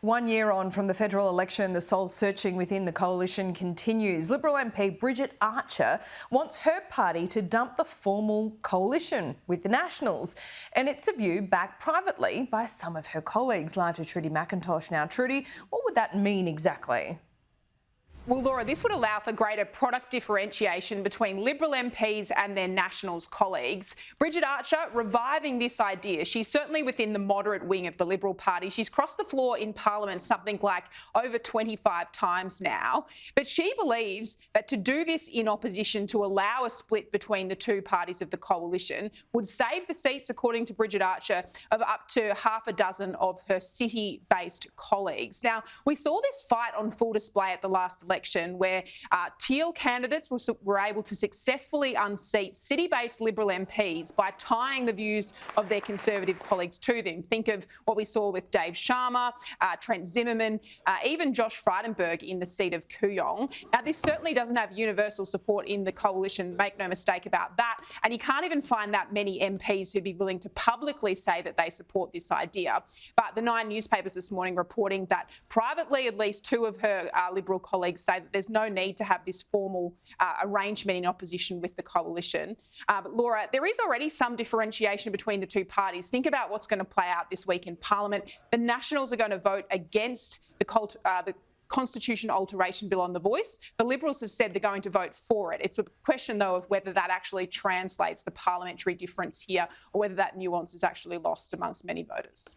1 year on from the federal election, the soul searching within the coalition continues. Liberal MP Bridget Archer wants her party to dump the formal coalition with the Nationals, and it's a view backed privately by some of her colleagues. Live to Trudy McIntosh now. Trudy, what would that mean exactly? Well, Laura, this would allow for greater product differentiation between Liberal MPs and their Nationals colleagues. Bridget Archer reviving this idea. She's certainly within the moderate wing of the Liberal Party. She's crossed the floor in Parliament something like over 25 times now. But she believes that to do this in opposition, to allow a split between the two parties of the coalition, would save the seats, according to Bridget Archer, of up to half a dozen of her city-based colleagues. Now, we saw this fight on full display at the last election, where Teal candidates were able to successfully unseat city-based Liberal MPs by tying the views of their Conservative colleagues to them. Think of what we saw with Dave Sharma, Trent Zimmerman, even Josh Frydenberg in the seat of Kooyong. Now, this certainly doesn't have universal support in the coalition, make no mistake about that, and you can't even find that many MPs who'd be willing to publicly say that they support this idea. But the Nine newspapers this morning reporting that privately at least two of her Liberal colleagues say that there's no need to have this formal arrangement in opposition with the coalition. But Laura, there is already some differentiation between the two parties. Think about what's going to play out this week in Parliament. The Nationals are going to vote against the Constitution alteration bill on the voice. The Liberals have said they're going to vote for it. It's a question, though, of whether that actually translates the parliamentary difference here or whether that nuance is actually lost amongst many voters.